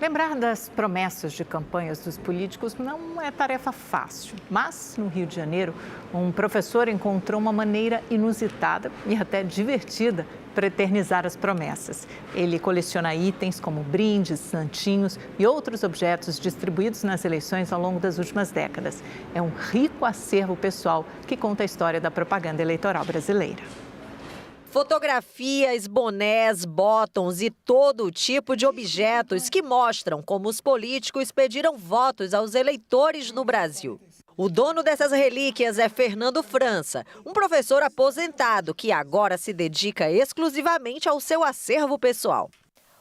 Lembrar das promessas de campanhas dos políticos não é tarefa fácil, mas no Rio de Janeiro, um professor encontrou uma maneira inusitada e até divertida para eternizar as promessas. Ele coleciona itens como brindes, santinhos e outros objetos distribuídos nas eleições ao longo das últimas décadas. É um rico acervo pessoal que conta a história da propaganda eleitoral brasileira. Fotografias, bonés, botons e todo tipo de objetos que mostram como os políticos pediram votos aos eleitores no Brasil. O dono dessas relíquias é Fernando França, um professor aposentado que agora se dedica exclusivamente ao seu acervo pessoal.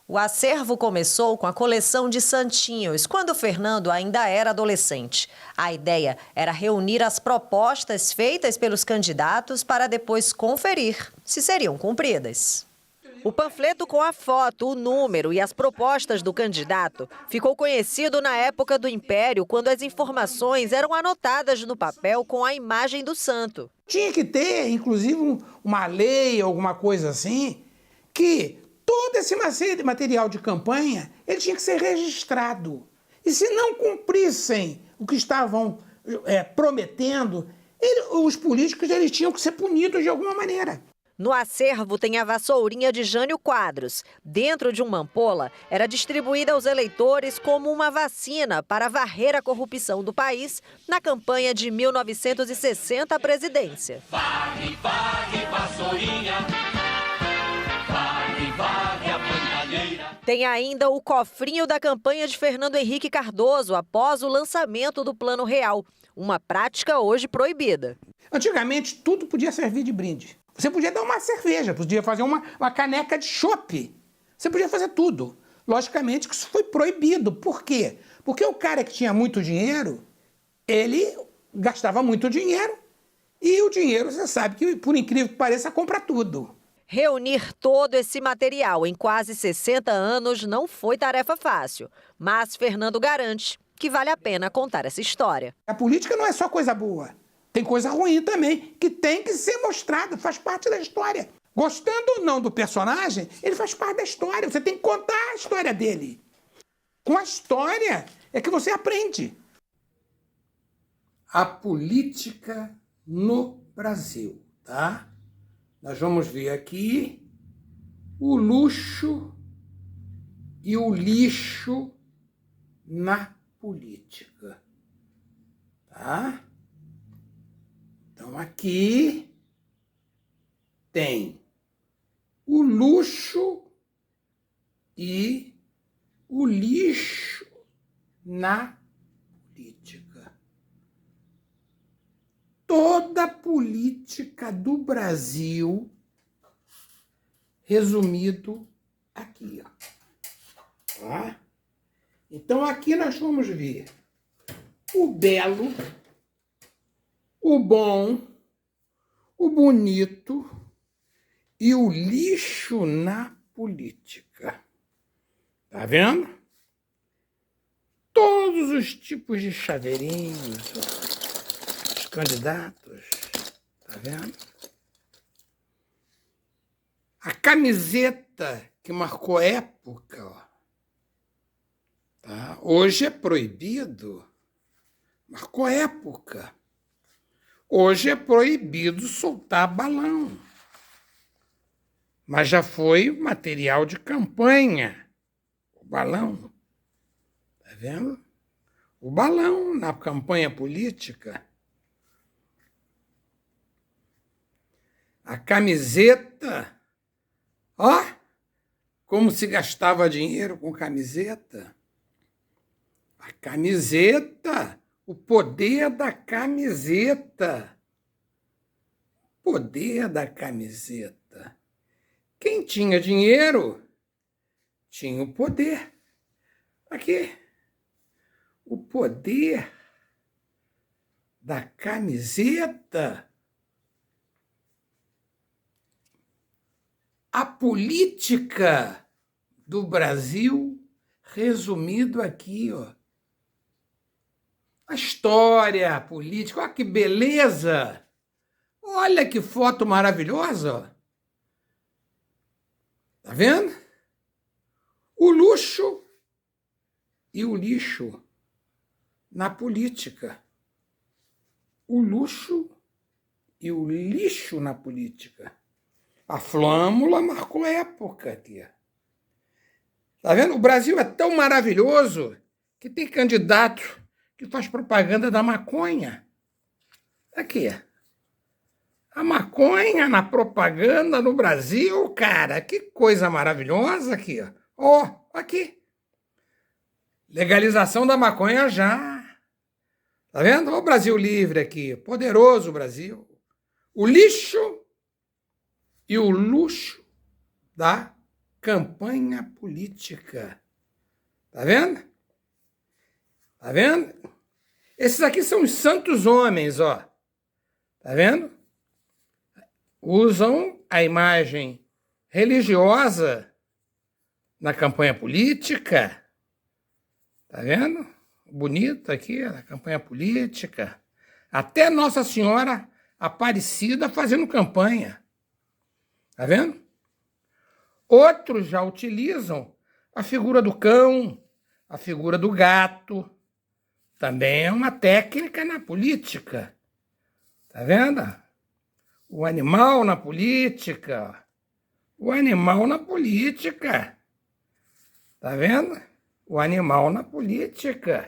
O acervo começou com a coleção de santinhos, quando Fernando ainda era adolescente. A ideia era reunir as propostas feitas pelos candidatos para depois conferir se seriam cumpridas. O panfleto com a foto, o número e as propostas do candidato ficou conhecido na época do Império, quando as informações eram anotadas no papel com a imagem do santo. Tinha que ter, inclusive, uma lei, alguma coisa assim, que todo esse material de campanha ele tinha que ser registrado. E se não cumprissem o que estavam prometendo, os políticos eles tinham que ser punidos de alguma maneira. No acervo tem a vassourinha de Jânio Quadros. Dentro de uma ampola, era distribuída aos eleitores como uma vacina para varrer a corrupção do país na campanha de 1960 à presidência. Varre, varre, vassourinha. Varre, varre a bandeira. Tem ainda o cofrinho da campanha de Fernando Henrique Cardoso após o lançamento do Plano Real, uma prática hoje proibida. Antigamente, tudo podia servir de brinde. Você podia dar uma cerveja, podia fazer uma caneca de chopp. Você podia fazer tudo. Logicamente que isso foi proibido. Por quê? Porque o cara que tinha muito dinheiro, ele gastava muito dinheiro e o dinheiro, você sabe que, por incrível que pareça, compra tudo. Reunir todo esse material em quase 60 anos não foi tarefa fácil, mas Fernando garante que vale a pena contar essa história. A política não é só coisa boa. Tem coisa ruim também, que tem que ser mostrado, faz parte da história. Gostando ou não do personagem, ele faz parte da história. Você tem que contar a história dele. Com a história é que você aprende. A política no Brasil, tá? Nós vamos ver aqui o luxo e o lixo na política, tá? Então, aqui tem o luxo e o lixo na política. Toda a política do Brasil, resumido aqui, ó. Tá? Então, aqui nós vamos ver o belo, o bom, o bonito e o lixo na política. Tá vendo? Todos os tipos de chaveirinhos, ó, os candidatos. Tá vendo? A camiseta que marcou época, ó. Tá? Hoje é proibido. Marcou época. Hoje é proibido soltar balão. Mas já foi material de campanha. O balão. Tá vendo? O balão na campanha política. A camiseta. Ó, como se gastava dinheiro com camiseta. A camiseta. O poder da camiseta. Poder da camiseta. Quem tinha dinheiro tinha o poder. Aqui. O poder da camiseta. A política do Brasil, resumido aqui, ó. A história política, olha que beleza! Olha que foto maravilhosa! Ó. Tá vendo? O luxo e o lixo na política. O luxo e o lixo na política. A flâmula marcou época aqui. Tá vendo? O Brasil é tão maravilhoso que tem candidato que faz propaganda da maconha. Aqui. A maconha na propaganda no Brasil, cara, que coisa maravilhosa aqui. Ó, aqui. Legalização da maconha já. Tá vendo? Olha o Brasil livre aqui. Poderoso Brasil. O lixo e o luxo da campanha política. Tá vendo? Tá vendo? Esses aqui são os santos homens, ó. Tá vendo? Usam a imagem religiosa na campanha política. Tá vendo? Bonito aqui, a campanha política. Até Nossa Senhora Aparecida fazendo campanha. Tá vendo? Outros já utilizam a figura do cão, a figura do gato. Também é uma técnica na política. Tá vendo? O animal na política. O animal na política. Tá vendo? O animal na política.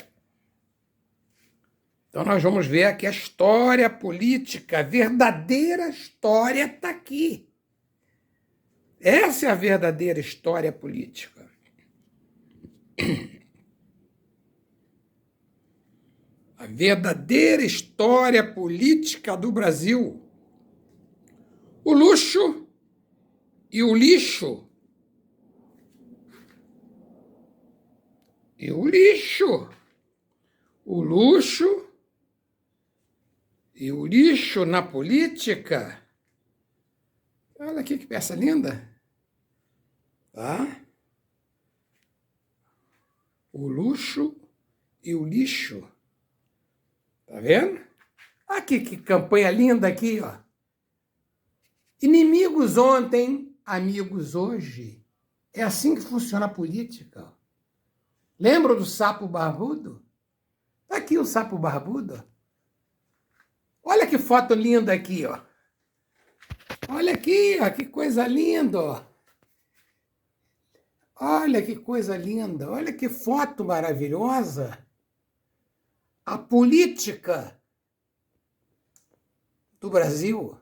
Então nós vamos ver aqui a história política, a verdadeira história está aqui. Essa é a verdadeira história política. A verdadeira história política do Brasil. O luxo e o lixo. E o lixo. O luxo e o lixo na política. Olha aqui que peça linda. Tá? O luxo e o lixo. Tá vendo? Aqui que campanha linda aqui, ó. Inimigos ontem, amigos hoje. É assim que funciona a política. Lembra do sapo barbudo? Tá aqui o sapo barbudo. Olha que foto linda aqui, ó. Olha aqui, ó, que coisa linda, ó. Olha que coisa linda, olha que foto maravilhosa. A política do Brasil.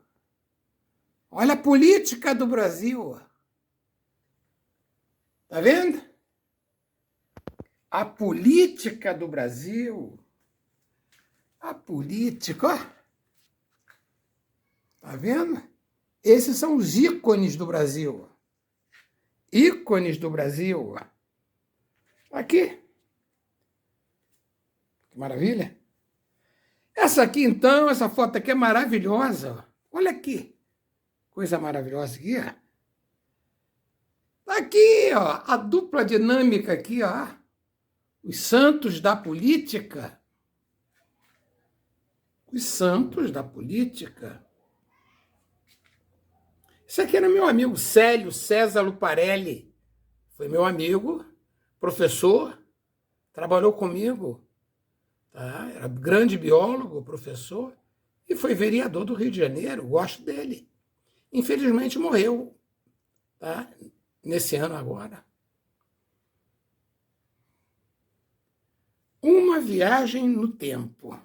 Olha a política do Brasil. Tá vendo? A política do Brasil. A política, ó. Tá vendo? Esses são os ícones do Brasil. Ícones do Brasil. Aqui. Que maravilha. Essa aqui, então, essa foto aqui é maravilhosa. Olha aqui. Coisa maravilhosa aqui, ó. Tá aqui, ó. A dupla dinâmica aqui, ó. Os santos da política. Os santos da política. Esse aqui era meu amigo Célio César Luparelli. Foi meu amigo, professor, trabalhou comigo, tá? Era grande biólogo, professor, e foi vereador do Rio de Janeiro, gosto dele. Infelizmente morreu, tá? Nesse ano agora. Uma viagem no tempo.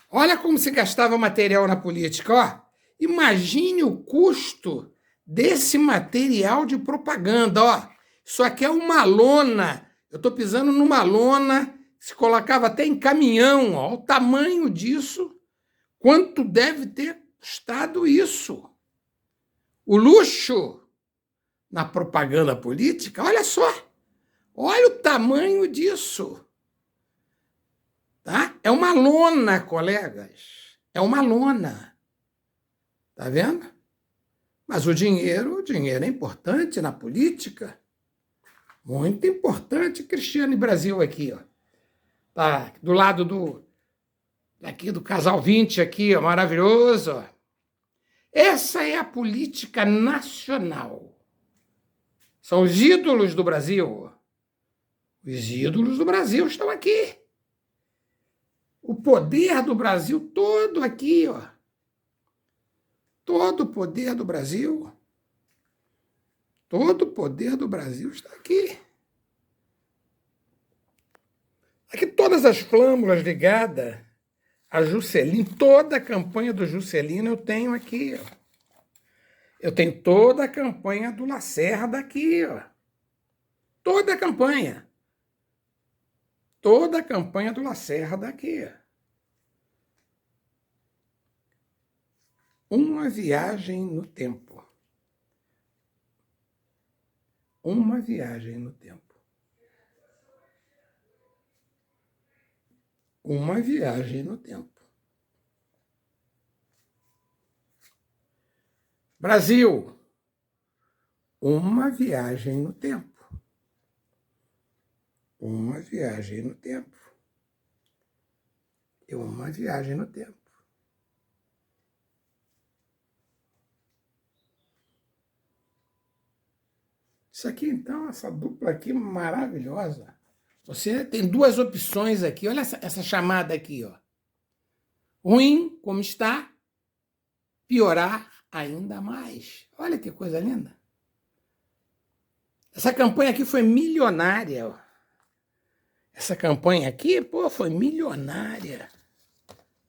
Olha como se gastava material na política, ó. Imagine o custo desse material de propaganda, ó. Isso aqui é uma lona. Eu estou pisando numa lona, se colocava até em caminhão, ó. O tamanho disso, quanto deve ter custado isso. O luxo na propaganda política, olha só. Olha o tamanho disso. Tá? É uma lona, colegas. É uma lona. Tá vendo? Mas o dinheiro é importante na política. Muito importante, Cristiane Brasil aqui, ó. Tá do lado daqui do Casal 20 aqui, ó, maravilhoso. Ó. Essa é a política nacional. São os ídolos do Brasil. Os ídolos do Brasil estão aqui. O poder do Brasil todo aqui, ó. Todo o poder do Brasil. Todo o poder do Brasil está aqui. Aqui todas as flâmulas ligadas a Juscelino, toda a campanha do Juscelino eu tenho aqui, ó. Eu tenho toda a campanha do Lacerda aqui, ó. Toda a campanha. Toda a campanha do Lacerda aqui. Uma viagem no tempo. Uma viagem no tempo. Uma viagem no tempo. Brasil, uma viagem no tempo. Uma viagem no tempo. E uma viagem no tempo. Isso aqui, então, essa dupla aqui maravilhosa. Você tem duas opções aqui. Olha essa chamada aqui, ó. Ruim, como está, piorar ainda mais. Olha que coisa linda. Essa campanha aqui foi milionária, ó. Essa campanha aqui, pô, foi milionária.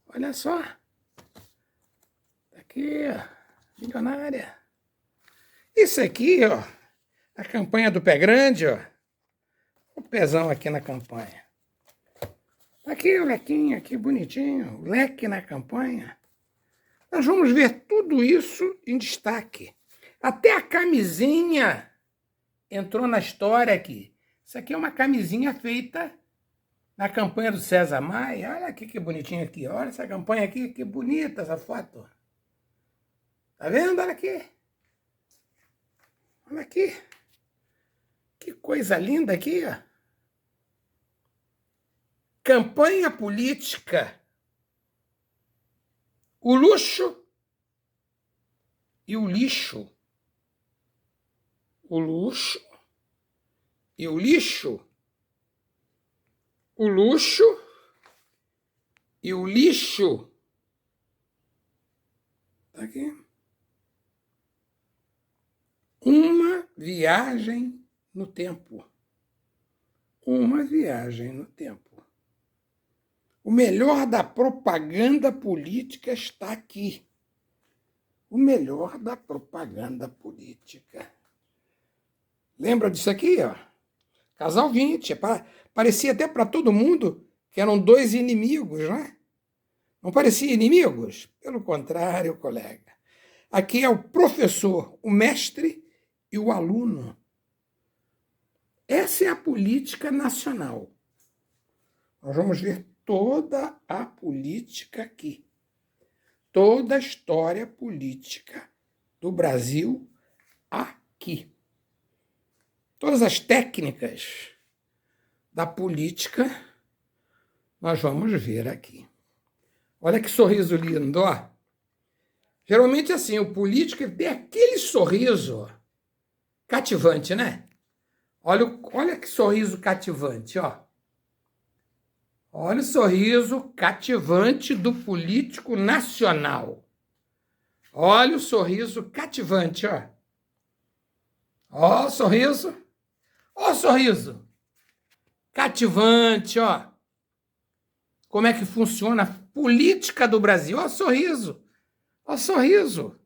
Olha só. Aqui, ó. Milionária. Isso aqui, ó. A campanha do Pé Grande, ó. O pezão aqui na campanha. Aqui o lequinho, aqui bonitinho. O leque na campanha. Nós vamos ver tudo isso em destaque. Até a camisinha entrou na história aqui. Isso aqui é uma camisinha feita na campanha do César Maia. Olha aqui que bonitinho aqui. Olha essa campanha aqui, que bonita essa foto. Tá vendo? Olha aqui. Olha aqui. Que coisa linda aqui, ó. Campanha política. O luxo e o lixo. O luxo e o lixo. O luxo e o lixo. Tá aqui. Uma viagem no tempo. Uma viagem no tempo. O melhor da propaganda política está aqui. O melhor da propaganda política. Lembra disso aqui, ó? Casal 20. Parecia até para todo mundo que eram dois inimigos, né? Não parecia inimigos? Pelo contrário, colega. Aqui é o professor, o mestre e o aluno. Essa é a política nacional. Nós vamos ver toda a política aqui. Toda a história política do Brasil aqui. Todas as técnicas da política nós vamos ver aqui. Olha que sorriso lindo, ó. Geralmente, assim, o político tem aquele sorriso, ó, cativante, né? Olha que sorriso cativante, ó. Olha o sorriso cativante do político nacional. Olha o sorriso cativante, ó. Ó o sorriso. Ó o sorriso cativante, ó. Como é que funciona a política do Brasil? Ó o sorriso. Ó o sorriso.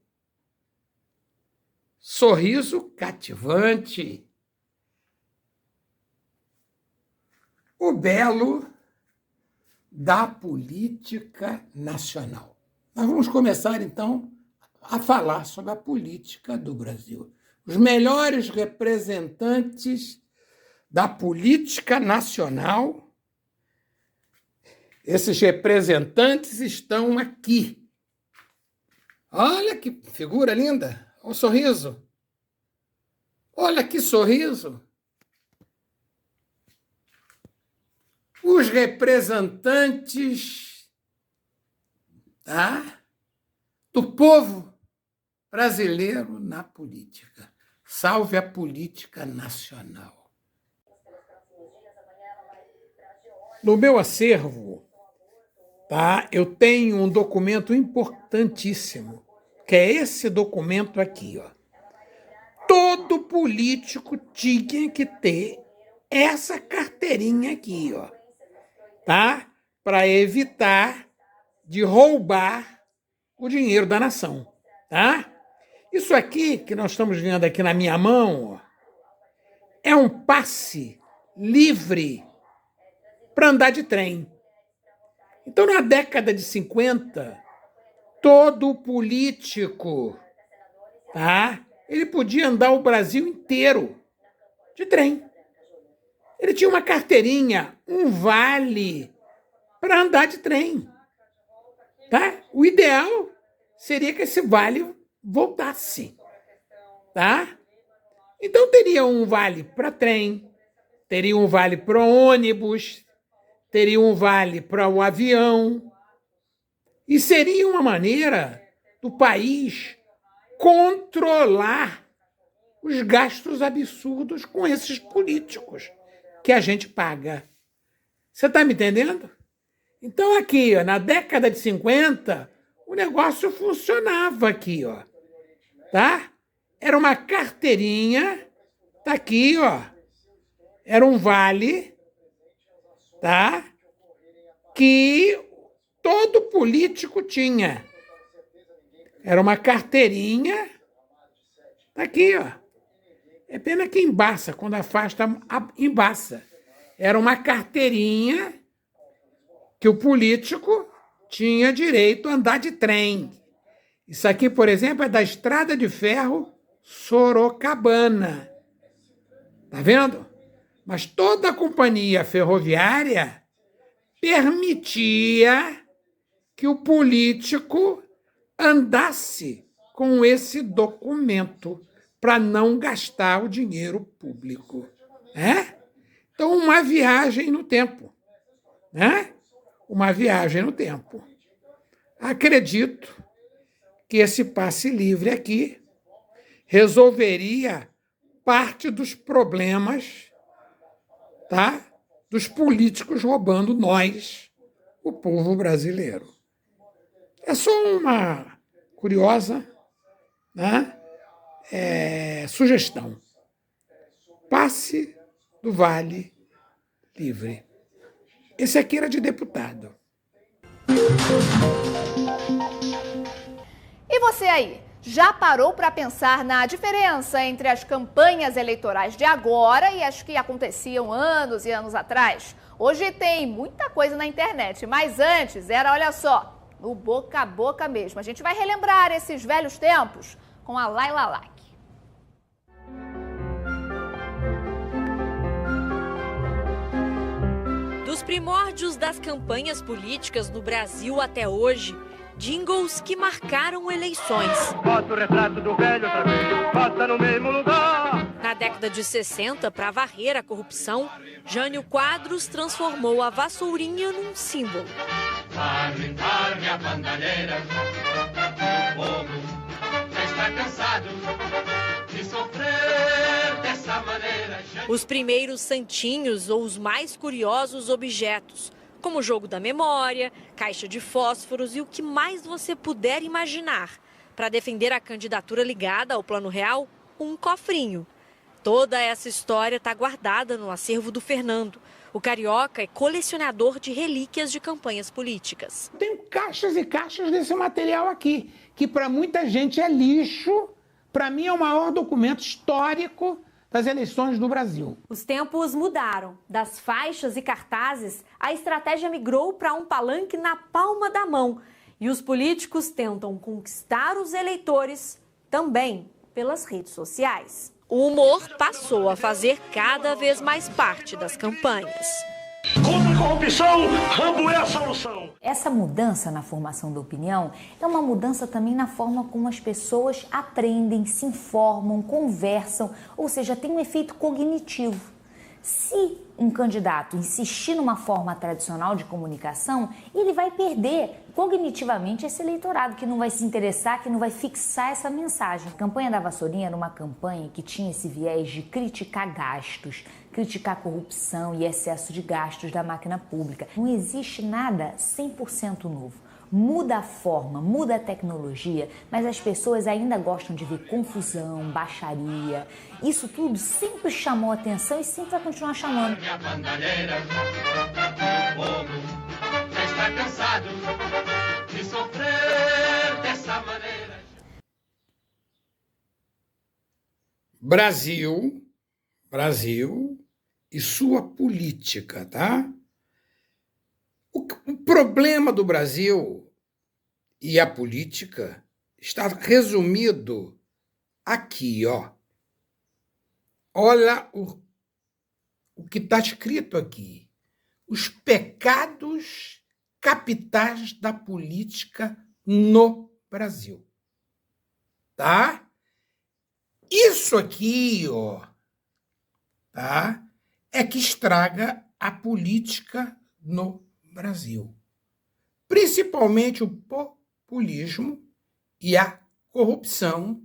Sorriso cativante. O belo da política nacional. Nós vamos começar, então, a falar sobre a política do Brasil. Os melhores representantes da política nacional, esses representantes estão aqui. Olha que figura linda. Olha o sorriso. Olha que sorriso. Os representantes, tá, do povo brasileiro na política. Salve a política nacional. No meu acervo, tá, eu tenho um documento importantíssimo, que é esse documento aqui, ó. Todo político tinha que ter essa carteirinha aqui, ó, tá? Para evitar de roubar o dinheiro da nação, tá? Isso aqui que nós estamos vendo aqui na minha mão, ó, é um passe livre para andar de trem. Então, na década de 50, todo político, tá? Ele podia andar o Brasil inteiro de trem. Ele tinha uma carteirinha, um vale para andar de trem. Tá? O ideal seria que esse vale voltasse. Tá? Então teria um vale para trem, teria um vale para ônibus, teria um vale para o avião. E seria uma maneira do país controlar os gastos absurdos com esses políticos que a gente paga. Você está me entendendo? Então, aqui, ó, na década de 50, o negócio funcionava aqui, ó. Tá? Era uma carteirinha, tá aqui, ó. Era um vale, tá? Que todo político tinha. Era uma carteirinha, tá aqui, ó. É pena que embaça, quando afasta, embaça. Era uma carteirinha que o político tinha direito a andar de trem. Isso aqui, por exemplo, é da Estrada de Ferro Sorocabana. Tá vendo? Mas toda a companhia ferroviária permitia que o político andasse com esse documento para não gastar o dinheiro público. Então, uma viagem no tempo. Uma viagem no tempo. Acredito que esse passe livre aqui resolveria parte dos problemas, tá, dos políticos roubando nós, o povo brasileiro. É só uma curiosa, né, sugestão. Passe do Vale Livre. Esse aqui era de deputado. E você aí, já parou para pensar na diferença entre as campanhas eleitorais de agora e as que aconteciam anos e anos atrás? Hoje tem muita coisa na internet, mas antes era, olha só, no boca a boca mesmo. A gente vai relembrar esses velhos tempos com a Laila Lac. Dos primórdios das campanhas políticas no Brasil até hoje, jingles que marcaram eleições. Bota o retrato do velho outra vez, bota no mesmo lugar. Na década de 60, para varrer a corrupção, Jânio Quadros transformou a vassourinha num símbolo. Farme, farme a bandalheira, o povo já está cansado de sofrer dessa maneira. Os primeiros santinhos ou os mais curiosos objetos, como o jogo da memória, caixa de fósforos e o que mais você puder imaginar. Para defender a candidatura ligada ao Plano Real, um cofrinho. Toda essa história está guardada no acervo do Fernando. O carioca é colecionador de relíquias de campanhas políticas. Tenho caixas e caixas desse material aqui, que para muita gente é lixo. Para mim é o maior documento histórico das eleições do Brasil. Os tempos mudaram. Das faixas e cartazes, a estratégia migrou para um palanque na palma da mão. E os políticos tentam conquistar os eleitores também pelas redes sociais. O humor passou a fazer cada vez mais parte das campanhas. Contra a corrupção, Rambo é a solução. Essa mudança na formação da opinião é uma mudança também na forma como as pessoas aprendem, se informam, conversam, ou seja, tem um efeito cognitivo. Se um candidato insistir numa forma tradicional de comunicação, ele vai perder cognitivamente esse eleitorado, que não vai se interessar, que não vai fixar essa mensagem. A campanha da Vassourinha era uma campanha que tinha esse viés de criticar gastos, criticar corrupção e excesso de gastos da máquina pública. Não existe nada 100% novo. Muda a forma, muda a tecnologia, mas as pessoas ainda gostam de ver confusão, baixaria. Isso tudo sempre chamou atenção e sempre vai continuar chamando. Minha bandalheira, o povo já está cansado de sofrer dessa maneira. Brasil e sua política, tá? O problema do Brasil e a política está resumido aqui, ó. Olha o que está escrito aqui. Os pecados capitais da política no Brasil. Tá? Isso aqui, ó, tá? É que estraga a política no Brasil. Principalmente o populismo e a corrupção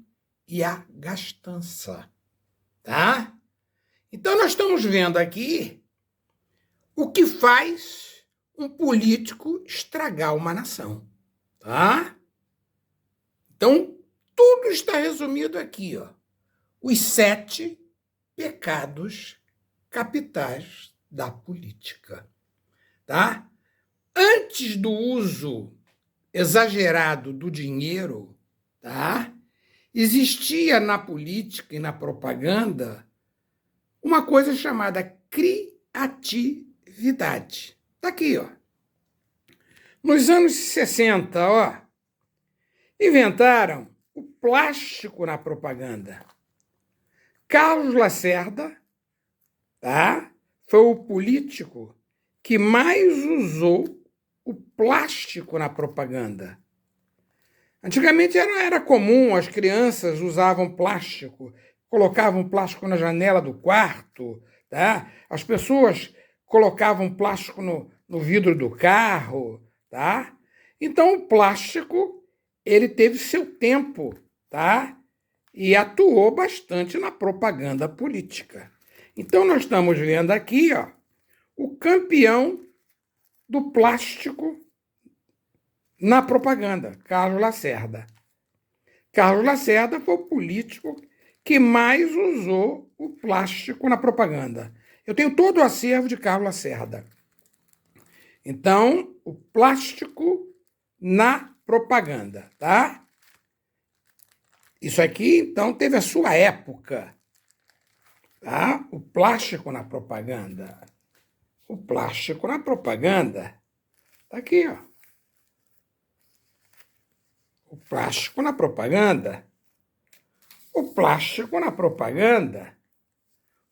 e a gastança. Tá? Então, nós estamos vendo aqui o que faz um político estragar uma nação. Tá? Então, tudo está resumido aqui, ó. Os 7 pecados capitais da política. Tá? Antes do uso exagerado do dinheiro, tá? Existia na política e na propaganda uma coisa chamada criatividade. Está aqui, ó. Nos anos 60, ó, inventaram o plástico na propaganda. Carlos Lacerda, tá? Foi o político que mais usou o plástico na propaganda. Antigamente era comum, as crianças usavam plástico, colocavam plástico na janela do quarto, tá? As pessoas colocavam plástico no vidro do carro, tá? Então, o plástico, ele teve seu tempo, tá? E atuou bastante na propaganda política. Então, nós estamos vendo aqui, ó, o campeão do plástico na propaganda, Carlos Lacerda. Carlos Lacerda foi o político que mais usou o plástico na propaganda. Eu tenho todo o acervo de Carlos Lacerda. Então, o plástico na propaganda, tá? Isso aqui, então, teve a sua época, tá? O plástico na propaganda. O plástico na propaganda. Tá aqui, ó. O plástico na propaganda. O plástico na propaganda.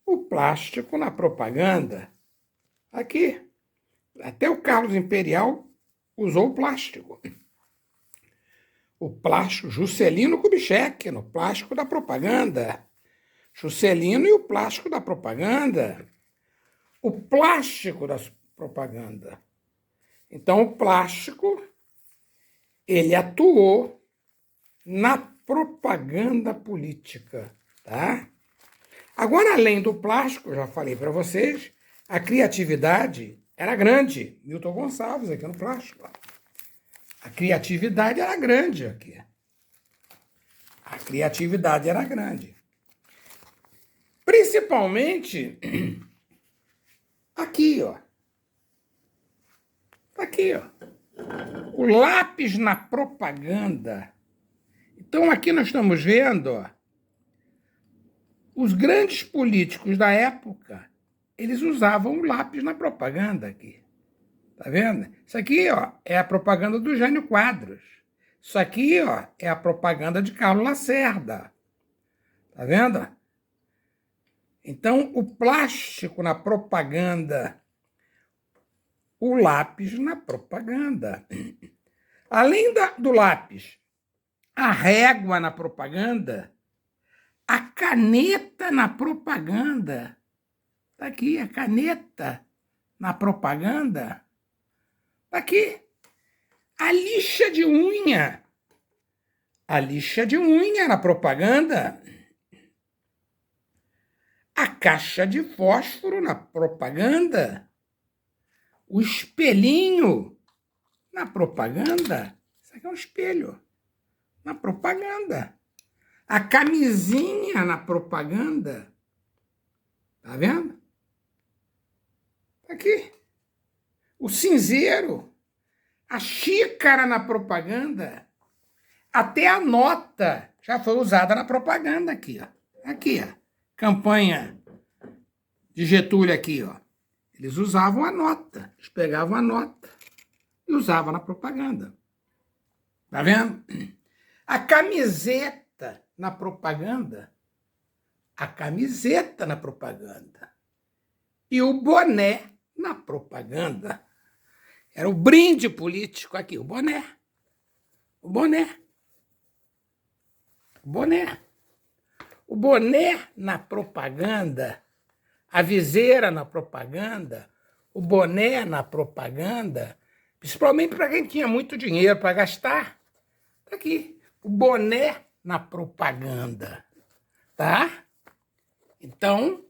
O plástico na propaganda. Aqui. Até o Carlos Imperial usou o plástico. O plástico, Juscelino Kubitschek, no plástico da propaganda. Juscelino e o plástico da propaganda. O plástico da propaganda. Então, o plástico, ele atuou na propaganda política, tá? Agora, além do plástico, já falei para vocês, a criatividade era grande. Milton Gonçalves aqui no plástico. A criatividade era grande aqui. A criatividade era grande. Principalmente aqui, ó. Aqui, ó. O lápis na propaganda. Então, aqui nós estamos vendo, ó, os grandes políticos da época, eles usavam o lápis na propaganda aqui. Tá vendo? Isso aqui, ó, é a propaganda do Jânio Quadros. Isso aqui, ó, é a propaganda de Carlos Lacerda. Tá vendo? Então, o plástico na propaganda, o lápis na propaganda. Além do lápis, a régua na propaganda, a caneta na propaganda. Está aqui a caneta na propaganda. Está aqui a lixa de unha. A lixa de unha na propaganda. A caixa de fósforo na propaganda. O espelhinho na propaganda. Isso aqui é um espelho. Na propaganda. A camisinha na propaganda. Tá vendo? Tá aqui. O cinzeiro. A xícara na propaganda. Até a nota já foi usada na propaganda aqui, ó. Aqui, ó. Campanha de Getúlio aqui, ó. Eles usavam a nota. Eles pegavam a nota e usavam na propaganda. Tá vendo? A camiseta na propaganda. A camiseta na propaganda. E o boné na propaganda. Era o brinde político aqui, o boné. O boné. O boné. O boné na propaganda, a viseira na propaganda, o boné na propaganda, principalmente para quem tinha muito dinheiro para gastar. Está aqui, o boné na propaganda, tá? Então,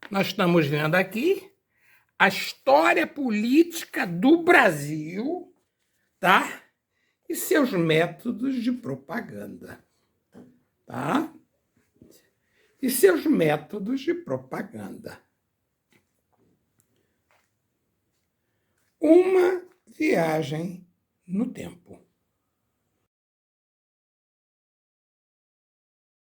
nós estamos vendo aqui a história política do Brasil, tá? E seus métodos de propaganda, tá? E seus métodos de propaganda. Uma viagem no tempo.